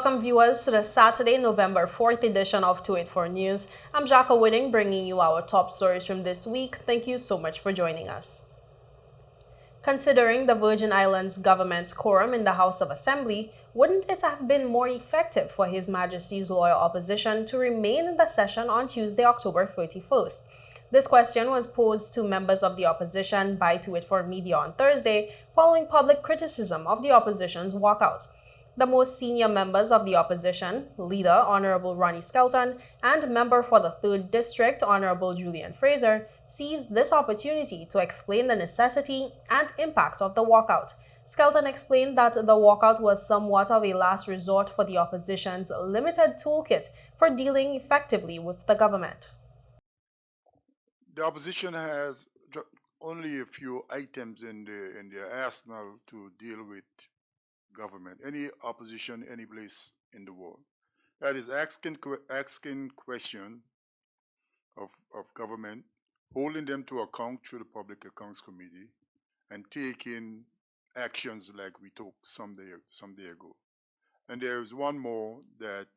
Welcome viewers to the Saturday, November 4th edition of 284 News. I'm Jacka Whitting bringing you our top stories from this week. Thank you so much for joining us. Considering the Virgin Islands government's quorum in the House of Assembly, wouldn't it have been more effective for His Majesty's loyal opposition to remain in the session on Tuesday, October 31st? This question was posed to members of the opposition by 284 Media on Thursday, following public criticism of the opposition's walkout. The most senior members of the opposition, Leader Honorable Ronnie Skelton and Member for the 3rd District Honorable Julian Fraser, seized this opportunity to explain the necessity and impact of the walkout. Skelton explained that the walkout was somewhat of a last resort for the opposition's limited toolkit for dealing effectively with the government. The opposition has only a few items in their arsenal to deal with government, any opposition, any place in the world. That is asking question of government, holding them to account through the Public Accounts Committee, and taking actions like we took some day ago. And there is one more that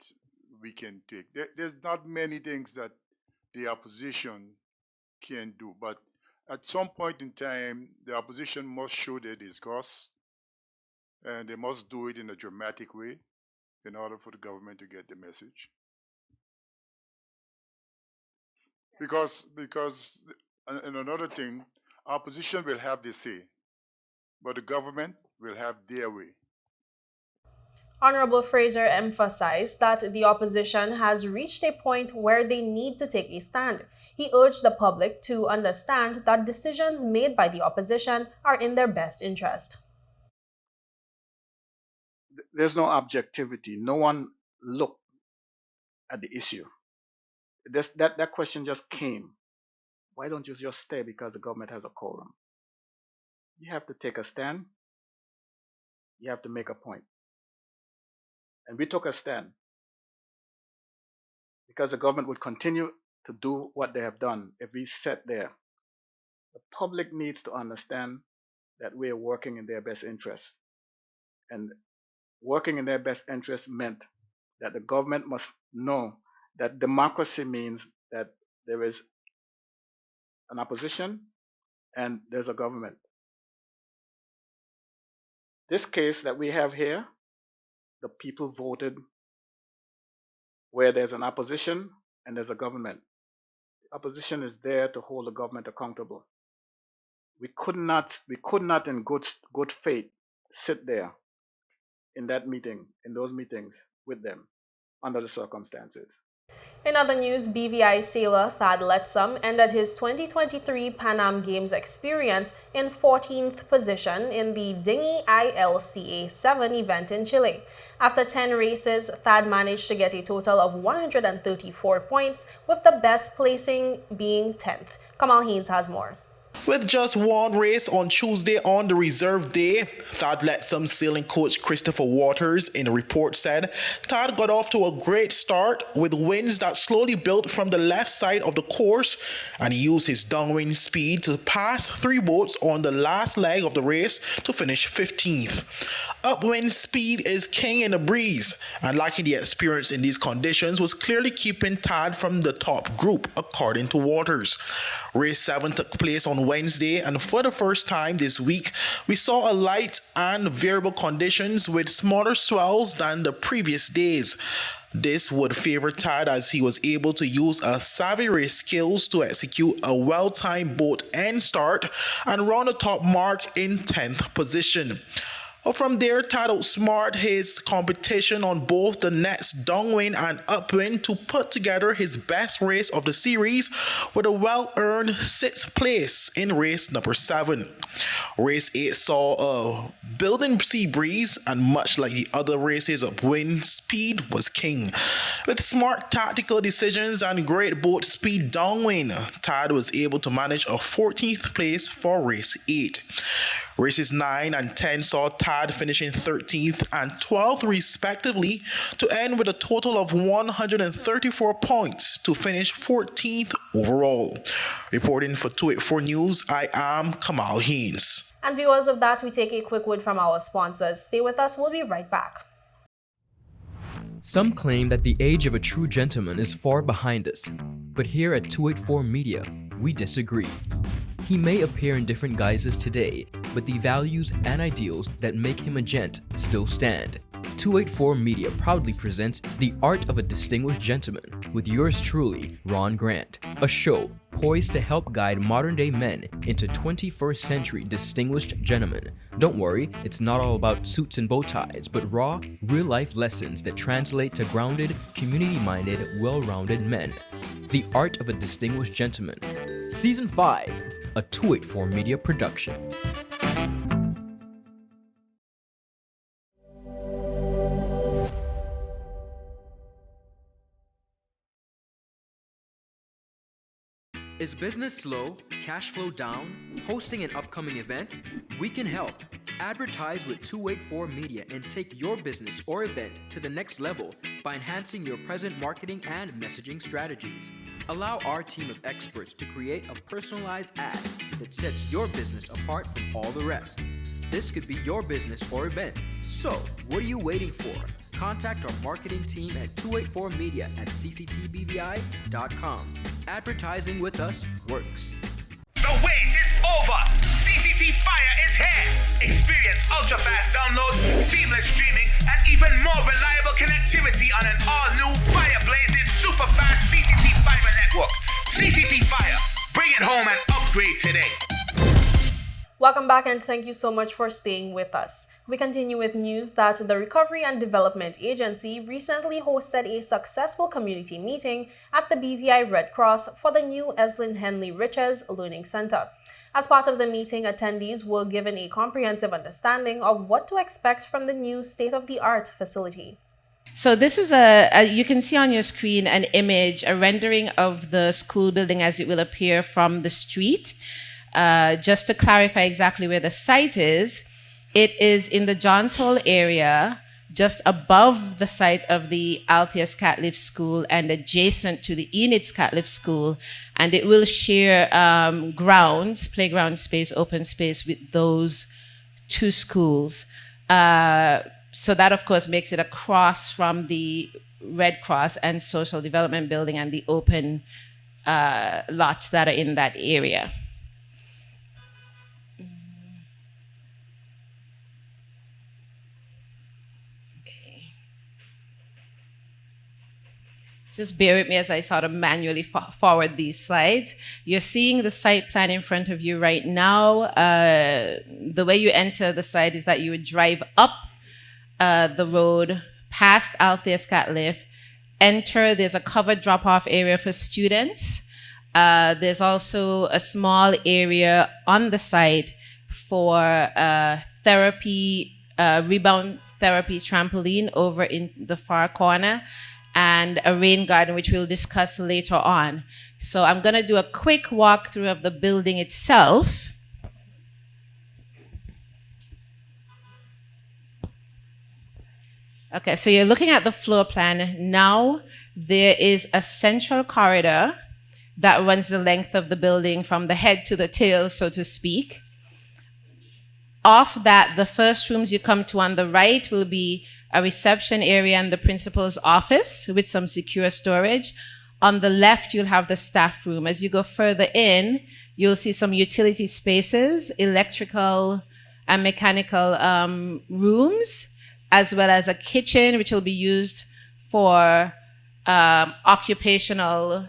we can take. There's not many things that the opposition can do, but at some point in time, the opposition must show their disgust, and they must do it in a dramatic way in order for the government to get the message. Because and another thing, opposition will have their say, but the government will have their way. Honorable Fraser emphasized that the opposition has reached a point where they need to take a stand. He urged the public to understand that decisions made by the opposition are in their best interest. There's no objectivity. No one looked at the issue. That question just came. Why don't you just stay because the government has a quorum? You have to take a stand. You have to make a point. And we took a stand because the government would continue to do what they have done if we sat there. The public needs to understand that we are working in their best interest. And working in their best interest meant that the government must know that democracy means that there is an opposition and there's a government. This case that we have here, the people voted where there's an opposition and there's a government. The opposition is there to hold the government accountable. We could not in good faith sit there in those meetings with them under the circumstances. In other news, BVI sailor Thad LETTSOME ended his 2023 Pan Am Games experience in 14th position in the Dinghy ILCA 7 event in Chile. After 10 races, Thad managed to get a total of 134 points, with the best placing being 10th. Kamal Haynes has more. With just one race on Tuesday on the reserve day, Thad LETTSOME sailing coach Christopher Waters in the report said Thad got off to a great start with winds that slowly built from the left side of the course, and he used his downwind speed to pass 3 boats on the last leg of the race to finish 15th. Upwind speed is king in the breeze, and lacking the experience in these conditions was clearly keeping Thad from the top group, according to Waters. Race 7 took place on Wednesday, and for the first time this week, we saw a light and variable conditions with smaller swells than the previous days. This would favor Thad as he was able to use a savvy race skills to execute a well-timed boat end start and round the top mark in 10th position. From there, Thad outsmarted his competition on both the nets downwind and upwind to put together his best race of the series with a well-earned 6th place in race number 7. Race 8 saw a building sea breeze, and much like the other races, upwind speed was king. With smart tactical decisions and great boat speed downwind, Thad was able to manage a 14th place for race 8. Races 9 and 10 saw Thad finishing 13th and 12th respectively to end with a total of 134 points to finish 14th overall. Reporting for 284 News, I am Kamal Haynes. And viewers, of that, we take a quick word from our sponsors. Stay with us, we'll be right back. Some claim that the age of a true gentleman is far behind us, but here at 284 Media, we disagree. He may appear in different guises today, but the values and ideals that make him a gent still stand. 284 Media proudly presents The Art of a Distinguished Gentleman with yours truly, Ron Grant, a show poised to help guide modern-day men into 21st century distinguished gentlemen. Don't worry, it's not all about suits and bow ties, but raw, real-life lessons that translate to grounded, community-minded, well-rounded men. The Art of a Distinguished Gentleman, Season 5, a 284 Media production. Is business slow, cash flow down, hosting an upcoming event? We can help. Advertise with 284 Media and take your business or event to the next level by enhancing your present marketing and messaging strategies. Allow our team of experts to create a personalized ad that sets your business apart from all the rest. This could be your business or event. So, what are you waiting for? Contact our marketing team at 284media@cctbvi.com. Advertising with us works. The wait is over. CCT Fire is here. Experience ultra-fast downloads, seamless streaming, and even more reliable connectivity on an all-new fire-blazing super-fast CCT Fiber network. CCT Fire. Bring it home and upgrade today. Welcome back and thank you so much for staying with us. We continue with news that the Recovery and Development Agency recently hosted a successful community meeting at the BVI Red Cross for the new Eslyn Henley Riches Learning Center. As part of the meeting, attendees were given a comprehensive understanding of what to expect from the new state-of-the-art facility. So this is you can see on your screen an image, a rendering of the school building as it will appear from the street. Just to clarify exactly where the site is, it is in the Johns Hole area, just above the site of the Altheus Catliff School and adjacent to the Enid's Catliff School, and it will share grounds, playground space, open space with those two schools. So that, of course, makes it across from the Red Cross and Social Development Building and the open lots that are in that area. Just bear with me as I sort of manually forward these slides. You're seeing the site plan in front of you right now. The way you enter the site is that you would drive up the road past Altheus Catliff, enter, there's a covered drop-off area for students. There's also a small area on the site for therapy, rebound therapy trampoline over in the far corner, and a rain garden, which we'll discuss later on. So I'm going to do a quick walkthrough of the building itself. Okay, so you're looking at the floor plan. Now there is a central corridor that runs the length of the building from the head to the tail, so to speak. Off that, the first rooms you come to on the right will be a reception area and the principal's office with some secure storage. On the left, you'll have the staff room. As you go further in, you'll see some utility spaces, electrical and mechanical rooms, as well as a kitchen, which will be used for occupational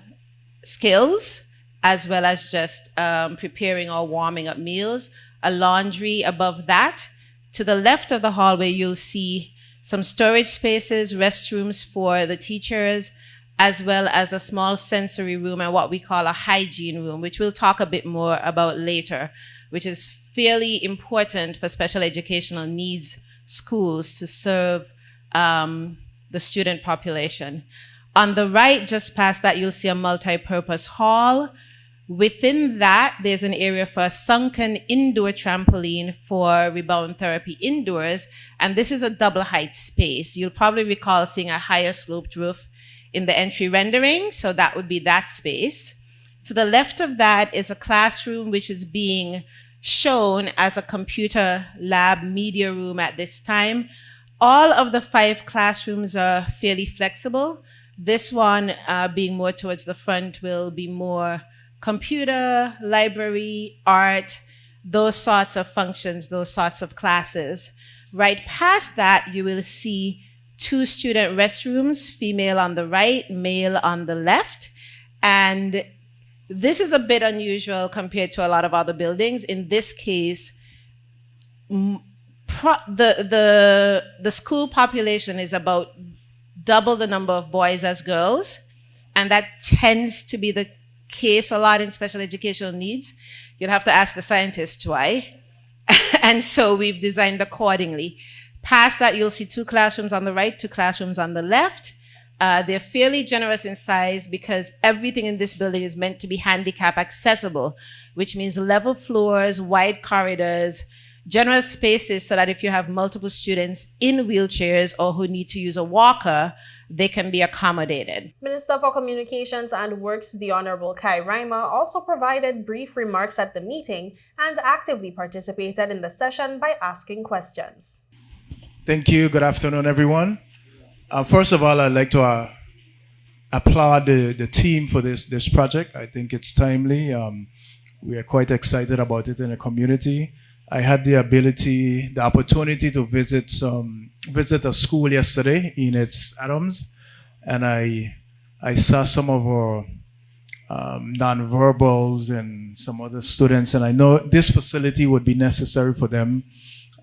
skills, as well as just preparing or warming up meals. A laundry above that. To the left of the hallway, you'll see some storage spaces, restrooms for the teachers, as well as a small sensory room and what we call a hygiene room, which we'll talk a bit more about later, which is fairly important for special educational needs schools to serve the student population. On the right, just past that, you'll see a multi-purpose hall. Within that, there's an area for a sunken indoor trampoline for rebound therapy indoors, and this is a double height space. You'll probably recall seeing a higher sloped roof in the entry rendering, so that would be that space. To the left of that is a classroom which is being shown as a computer lab media room at this time. all of the 5 classrooms are fairly flexible. This one, being more towards the front, will be more computer, library, art, those sorts of functions, those sorts of classes. Right past that, you will see 2 student restrooms, female on the right, male on the left. And this is a bit unusual compared to a lot of other buildings. In this case, the school population is about double the number of boys as girls. And that tends to be the case a lot in special educational needs. You'll have to ask the scientists why. And so we've designed accordingly. Past that, you'll see 2 classrooms on the right, 2 classrooms on the left. They're fairly generous in size because everything in this building is meant to be handicap accessible, which means level floors, wide corridors, generous spaces so that if you have multiple students in wheelchairs or who need to use a walker, they can be accommodated. Minister for Communications and Works, the Honorable Kai Reimer, also provided brief remarks at the meeting and actively participated in the session by asking questions. Thank you. Good afternoon, everyone. First of all, I'd like to applaud the team for this project. I think it's timely. We are quite excited about it in the community. I had the opportunity to visit a school yesterday, Enid's Adams, and I saw some of our nonverbals and some other students, and I know this facility would be necessary for them,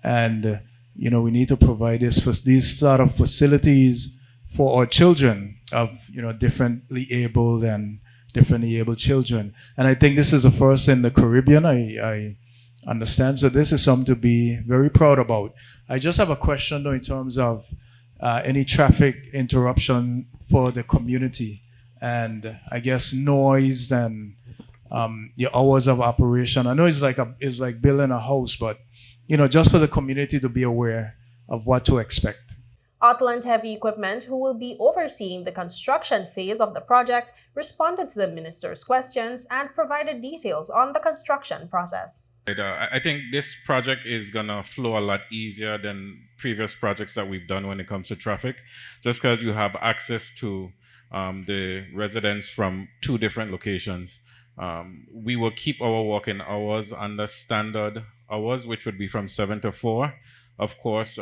and we need to provide these sort of facilities for our children of differently abled and differently able children, and I think this is the first in the Caribbean. I understand. So this is something to be very proud about. I just have a question though in terms of any traffic interruption for the community, and I guess noise and your hours of operation. I know it's like building a house, but just for the community to be aware of what to expect. Outland Heavy Equipment, who will be overseeing the construction phase of the project, responded to the minister's questions and provided details on the construction process. I think this project is going to flow a lot easier than previous projects that we've done when it comes to traffic, just because you have access to the residents from 2 different locations. We will keep our working hours under standard hours, which would be from 7 to 4. Of course,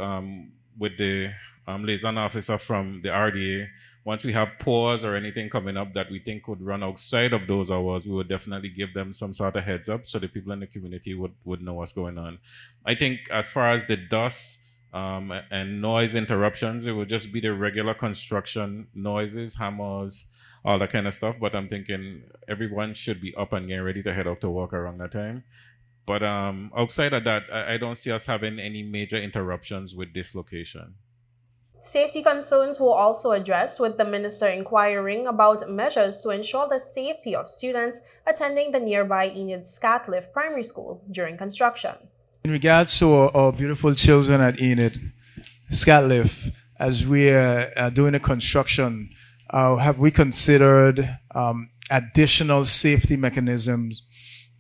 with the liaison officer from the RDA, once we have pause or anything coming up that we think could run outside of those hours, we would definitely give them some sort of heads up so the people in the community would know what's going on. I think as far as the dust and noise interruptions, it would just be the regular construction noises, hammers, all that kind of stuff. But I'm thinking everyone should be up and getting ready to head out to work around that time. But outside of that, I don't see us having any major interruptions with this location. Safety concerns were also addressed, with the minister inquiring about measures to ensure the safety of students attending the nearby Enid Scatliff Primary School during construction. In regards to our beautiful children at Enid Scatliff, as we are doing the construction, have we considered additional safety mechanisms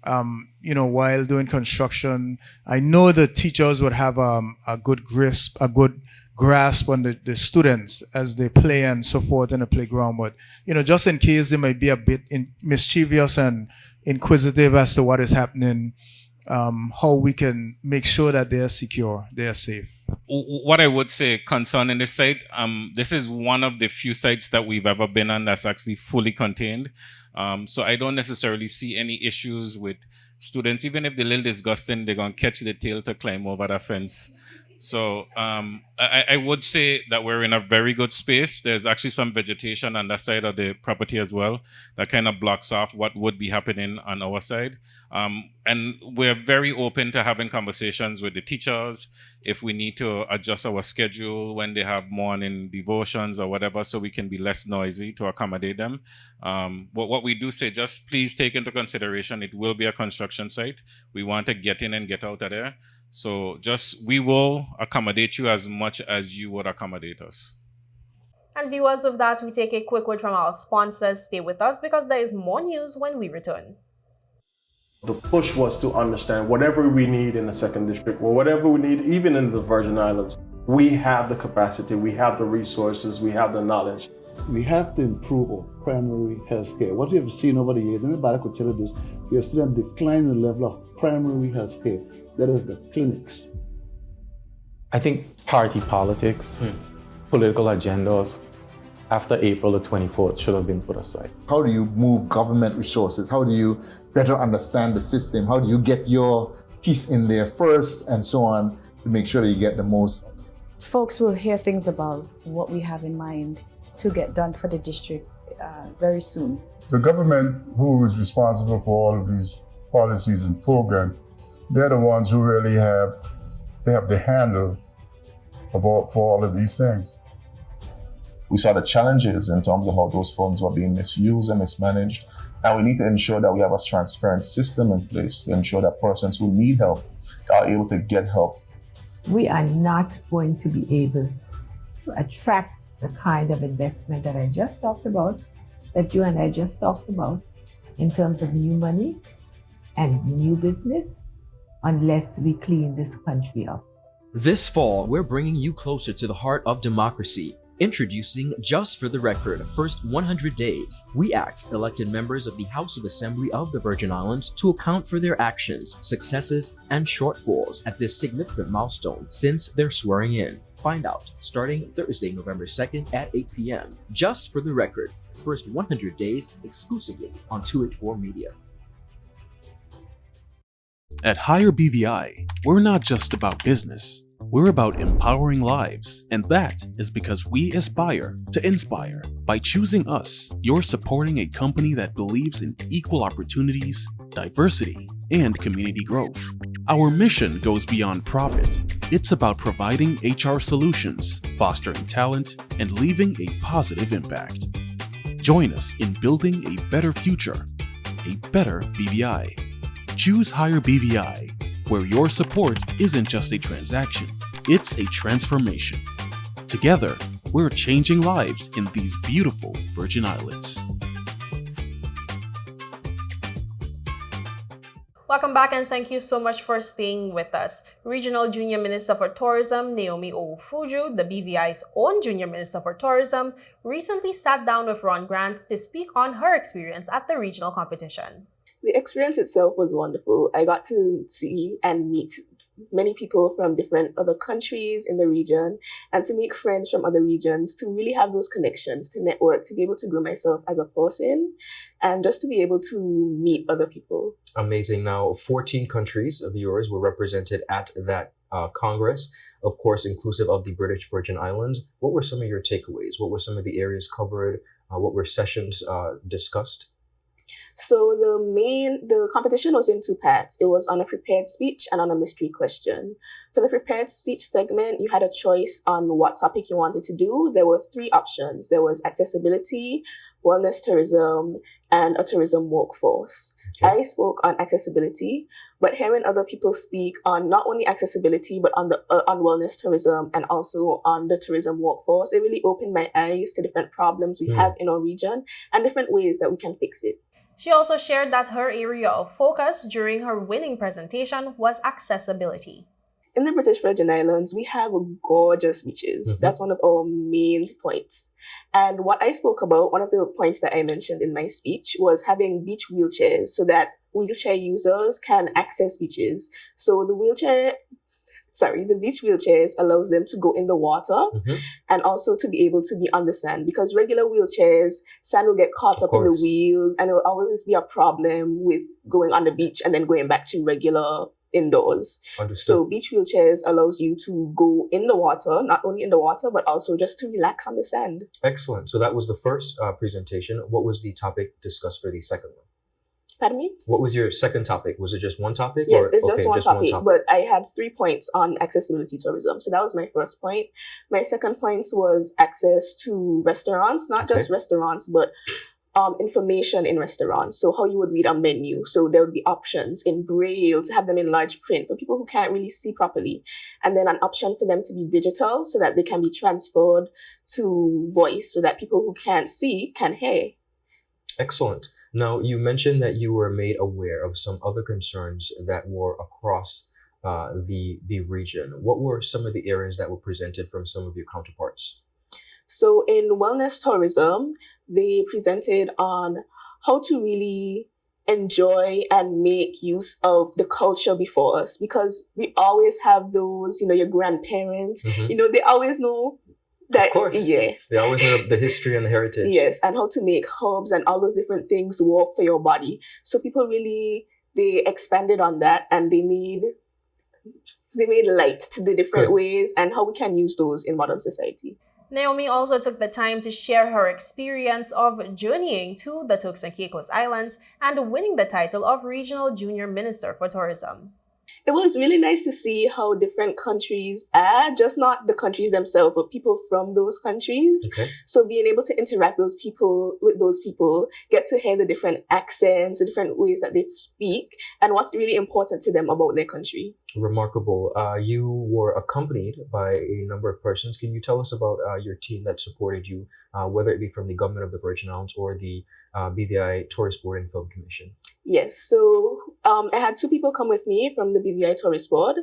while doing construction? I know the teachers would have a good grasp on the students as they play and so forth in the playground, but just in case they might be a bit mischievous and inquisitive as to what is happening, how we can make sure that they are secure, they are safe. What I would say concerning this site, this is one of the few sites that we've ever been on that's actually fully contained. So I don't necessarily see any issues with students. Even if they're a little disgusting, they're going to catch the tail to climb over the fence. So I would say that we're in a very good space. There's actually some vegetation on that side of the property as well that kind of blocks off what would be happening on our side. And we're very open to having conversations with the teachers if we need to adjust our schedule when they have morning devotions or whatever, so we can be less noisy to accommodate them. But what we do say, just please take into consideration, it will be a construction site. We want to get in and get out of there. So we will accommodate you as much as you would accommodate us. And viewers, with that, we take a quick word from our sponsors. Stay with us because there is more news when we return. The push was to understand whatever we need in the second district or whatever we need even in the Virgin Islands, We have the capacity, we have the resources, we have the knowledge. We have to improve our primary health care. What we have seen over the years, anybody could tell you this, we have seen a decline in the level of primary health care. That is the clinics. I think party politics, political agendas, after April the 24th should have been put aside. How do you move government resources? How do you better understand the system? How do you get your piece in there first and so on to make sure that you get the most? Folks will hear things about what we have in mind to get done for the district very soon. The government who is responsible for all of these policies and programs, they're the ones who really have the handle for all of these things. We saw the challenges in terms of how those funds were being misused and mismanaged. And we need to ensure that we have a transparent system in place to ensure that persons who need help are able to get help. We are not going to be able to attract the kind of investment that I just talked about, that you and I just talked about, in terms of new money and new business, unless we clean this country up. This fall, we're bringing you closer to the heart of democracy. Introducing Just for the Record, First 100 Days. We asked elected members of the House of Assembly of the Virgin Islands to account for their actions, successes, and shortfalls at this significant milestone since their swearing in. Find out starting Thursday, November 2nd at 8 p.m. Just for the Record, First 100 Days, exclusively on 284 Media. At Higher BVI, we're not just about business. We're about empowering lives, and that is because we aspire to inspire. By choosing us, you're supporting a company that believes in equal opportunities, diversity, and community growth. Our mission goes beyond profit. It's about providing HR solutions, fostering talent, and leaving a positive impact. Join us in building a better future, a better BVI. Choose Higher BVI, where your support isn't just a transaction, it's a transformation. Together, we're changing lives in these beautiful Virgin Islands. Welcome back and thank you so much for staying with us. Regional Junior Minister for Tourism, Naomi ONWUFUJU, the BVI's own Junior Minister for Tourism, recently sat down with Ron Grant to speak on her experience at the regional competition. The experience itself was wonderful. I got to see and meet many people from different other countries in the region and to make friends from other regions, to really have those connections, to network, to be able to grow myself as a person and just to be able to meet other people. Amazing. Now, 14 countries of yours were represented at that Congress, of course, inclusive of the British Virgin Islands. What were some of your takeaways? What were some of the areas covered? What were sessions discussed? So the competition was in two parts. It was on a prepared speech and on a mystery question. For the prepared speech segment, you had a choice on what topic you wanted to do. There were three options. There was accessibility, wellness tourism, and a tourism workforce. Okay. I spoke on accessibility, but hearing other people speak on not only accessibility, but on wellness tourism and also on the tourism workforce, it really opened my eyes to different problems we have in our region and different ways that we can fix it. She also shared that her area of focus during her winning presentation was accessibility. In the British Virgin Islands, we have gorgeous beaches. That's one of our main points. And what I spoke about, one of the points that I mentioned in my speech, was having beach wheelchairs so that wheelchair users can access beaches. So the beach wheelchairs allows them to go in the water and also to be able to be on the sand, because regular wheelchairs, sand will get caught up in the wheels and it will always be a problem with going on the beach and then going back to regular indoors. Understood. So beach wheelchairs allows you to go in the water, not only in the water, but also just to relax on the sand. Excellent. So that was the first presentation. What was the topic discussed for the second one? Pardon me? What was your second topic? Was it just one topic? Yes, it's just one topic, but I had 3 points on accessibility tourism. So that was my first point. My second point was access to restaurants, not just restaurants, but information in restaurants. So how you would read a menu. So there would be options in Braille to have them in large print for people who can't really see properly. And then an option for them to be digital so that they can be transferred to voice so that people who can't see can hear. Excellent. Now, you mentioned that you were made aware of some other concerns that were across the region. What were some of the areas that were presented from some of your counterparts? So in wellness tourism, they presented on how to really enjoy and make use of the culture before us, because we always have those, your grandparents, they always know that. Of course. Yeah. They always know the history and the heritage. Yes, and how to make herbs and all those different things work for your body. So people really, they expanded on that, and they made light to the different ways and how we can use those in modern society. Naomi also took the time to share her experience of journeying to the Turks and Caicos Islands and winning the title of Regional Junior Minister for Tourism. It was really nice to see how different countries just not the countries themselves, but people from those countries. Okay. So being able to interact with those people, get to hear the different accents, the different ways that they speak, and what's really important to them about their country. Remarkable. You were accompanied by a number of persons. Can you tell us about your team that supported you, whether it be from the government of the Virgin Islands or the BVI Tourist Board and Film Commission? Yes, so I had two people come with me from the BVI Tourist Board.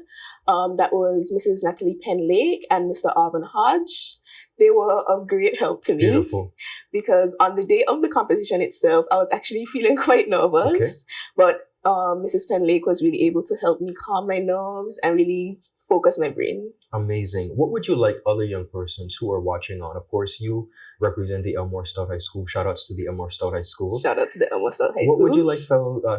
That was Mrs. Natalie Penlake and Mr. Arvin Hodge. They were of great help to me. Beautiful. Because on the day of the competition itself, I was actually feeling quite nervous. But Mrs. Penlake was really able to help me calm my nerves and really focus my brain. Amazing. What would you like other young persons who are watching on? Of course, you represent the Elmore Stout High School. Shout outs to the Elmore Stout High School. Shout out to the Elmore Stout High School. What would you like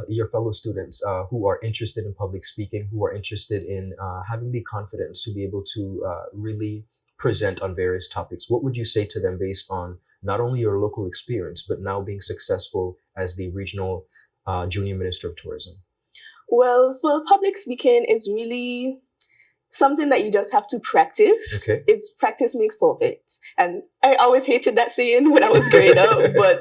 your fellow students who are interested in public speaking, who are interested in having the confidence to be able to really present on various topics? What would you say to them based on not only your local experience, but now being successful as the Regional Junior Minister of Tourism? Well, for public speaking, it's really something that you just have to practice. Okay. It's practice makes perfect. And I always hated that saying when I was growing up, but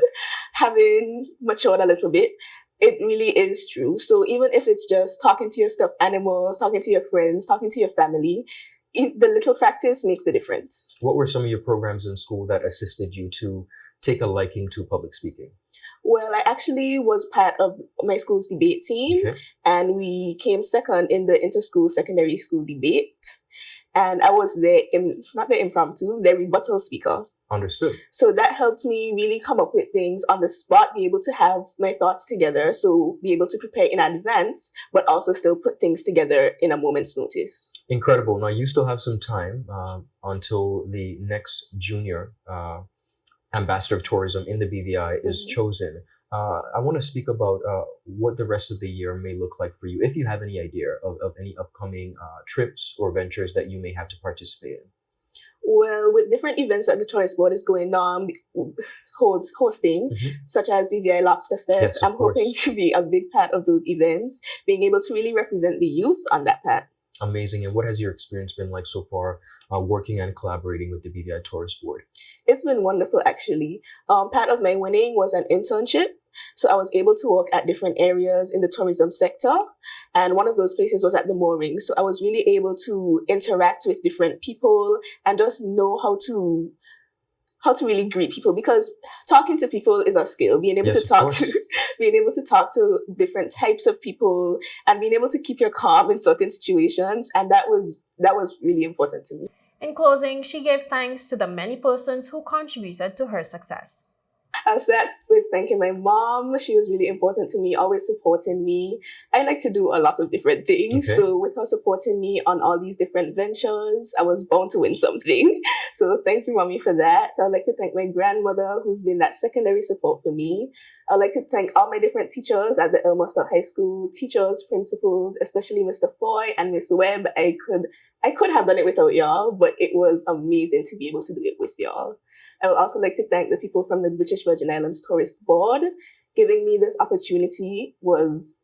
having matured a little bit, it really is true. So even if it's just talking to your stuffed animals, talking to your friends, talking to your family, the little practice makes the difference. What were some of your programs in school that assisted you to take a liking to public speaking? Well, I actually was part of my school's debate team, and we came second in the inter-school secondary school debate. And I was not the impromptu, the rebuttal speaker. Understood. So that helped me really come up with things on the spot, be able to have my thoughts together, so be able to prepare in advance, but also still put things together in a moment's notice. Incredible. Now, you still have some time until the next junior ambassador of tourism in the BVI is chosen. I want to speak about what the rest of the year may look like for you, if you have any idea of any upcoming trips or ventures that you may have to participate in. Well, with different events that the Tourist Board is going on, hosting, such as BVI Lobster Fest, I'm hoping to be a big part of those events, being able to really represent the youth on that part. Amazing. And what has your experience been like so far working and collaborating with the BVI Tourist Board? It's been wonderful, actually. Part of my winning was an internship. So I was able to work at different areas in the tourism sector. And one of those places was at the moorings. So I was really able to interact with different people and just know how to really greet people, because talking to people is a skill. Being able to talk to different types of people and being able to keep your calm in certain situations. And that was really important to me. In closing, she gave thanks to the many persons who contributed to her success. I'll start with thanking my mom. She was really important to me, always supporting me. I like to do a lot of different things. So with her supporting me on all these different ventures, I was bound to win something. So thank you, Mommy, for that. I'd like to thank my grandmother, who's been that secondary support for me. I'd like to thank all my different teachers at the Elmore Stout High School, teachers, principals, especially Mr. Foy and Miss Webb. I could have done it without y'all, but it was amazing to be able to do it with y'all. I would also like to thank the people from the British Virgin Islands Tourist Board. Giving me this opportunity was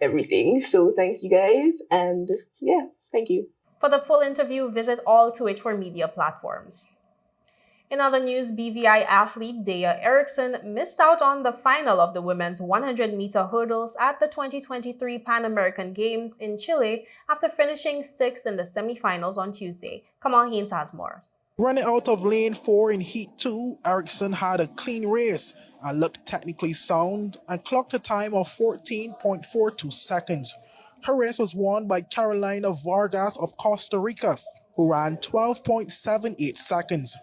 everything. So thank you guys. And yeah, thank you. For the full interview, visit all 284 media platforms. In other news, BVI athlete DEYA Erickson missed out on the final of the women's 100-meter hurdles at the 2023 Pan American Games in Chile after finishing 6th in the semifinals on Tuesday. Kamal Haynes has more. Running out of lane 4 in Heat 2, Erickson had a clean race and looked technically sound and clocked a time of 14.42 seconds. Her race was won by Carolina Vargas of Costa Rica, who ran 12.78 seconds.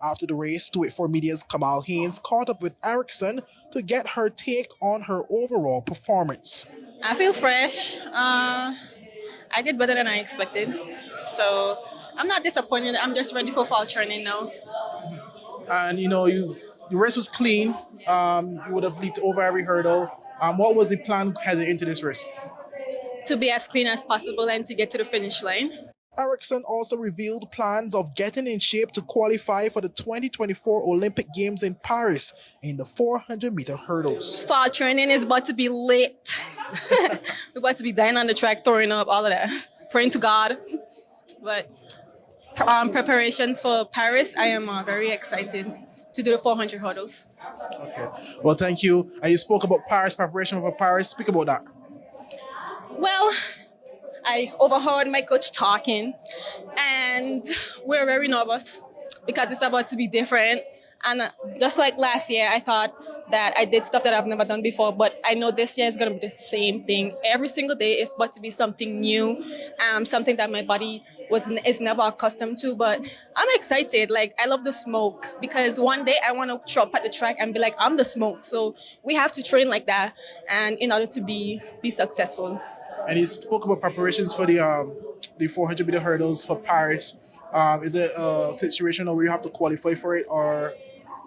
After the race, 284 Media's Kamal Haynes caught up with Erickson to get her take on her overall performance. I feel fresh. I did better than I expected. So I'm not disappointed. I'm just ready for fall training now. And the race was clean. You would have leaped over every hurdle. What was the plan heading into this race? To be as clean as possible and to get to the finish line. Erickson also revealed plans of getting in shape to qualify for the 2024 Olympic Games in Paris in the 400-meter hurdles. Fall training is about to be lit. We're about to be dying on the track, throwing up, all of that. Praying to God. But preparations for Paris, I am very excited to do the 400 hurdles. Okay. Well, thank you. And you spoke about Paris, preparation for Paris. Speak about that. Well, I overheard my coach talking, and we're very nervous because it's about to be different. And just like last year, I thought that I did stuff that I've never done before, but I know this year is going to be the same thing. Every single day is about to be something new, something that my body is never accustomed to. But I'm excited. Like, I love the smoke because one day I want to show up at the track and be like, I'm the smoke. So we have to train like that, and in order to be successful. And you spoke about preparations for the 400-meter hurdles for Paris. Is it a situation where you have to qualify for it, or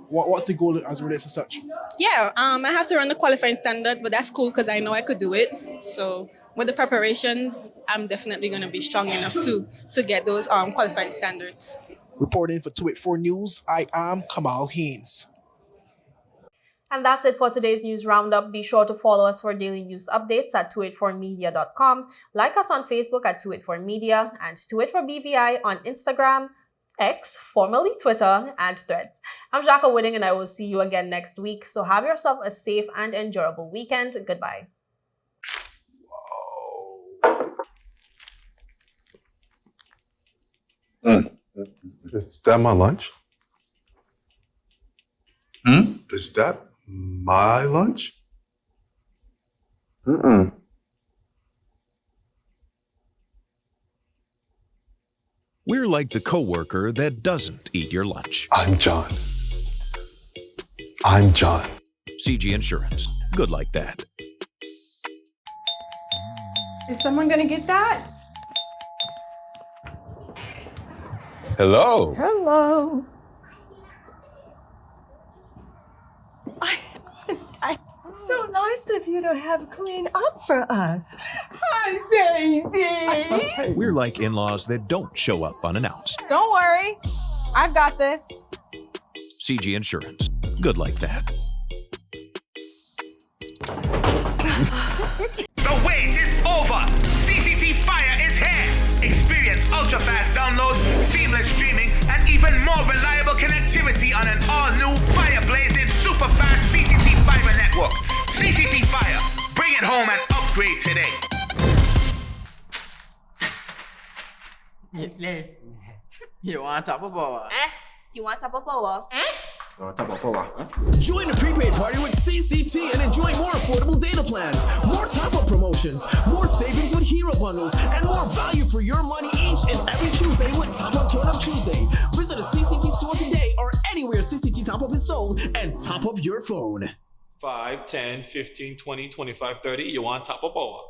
what's the goal as it relates to such? Yeah, I have to run the qualifying standards, but that's cool because I know I could do it. So with the preparations, I'm definitely going to be strong enough to get those qualifying standards. Reporting for 284 News, I am Kamal Haynes. And that's it for today's news roundup. Be sure to follow us for daily news updates at 284media.com. Like us on Facebook at 284media and 284BVI on Instagram, X, formerly Twitter, and Threads. I'm Jacka Whitting, and I will see you again next week. So have yourself a safe and enjoyable weekend. Goodbye. Is that my lunch? Is that my lunch? We're like the coworker that doesn't eat your lunch. I'm John. I'm John. CG Insurance. Good like that. Is someone gonna get that? Hello. Hello. So nice of you to have cleaned up for us. Hi, baby. We're like in-laws that don't show up unannounced. Don't worry. I've got this. CG Insurance. Good like that. The wait is over. CCT Fire is here. Experience ultra-fast downloads, seamless streaming, and even more reliable connectivity on an all-new fire-blazing super-fast CCT Fiber network. CCT Fire. Bring it home and upgrade today. Yes. You want top of power? You want top of power? Join the prepaid party with CCT and enjoy more affordable data plans, more top-up promotions, more savings with hero bundles, and more value for your money each and every Tuesday with Top Up Turn Up Tuesday. Visit a CCT store today or anywhere CCT Top Up is sold and top up your phone. 5, 10, 15, 20, 25, 30. You want top of power?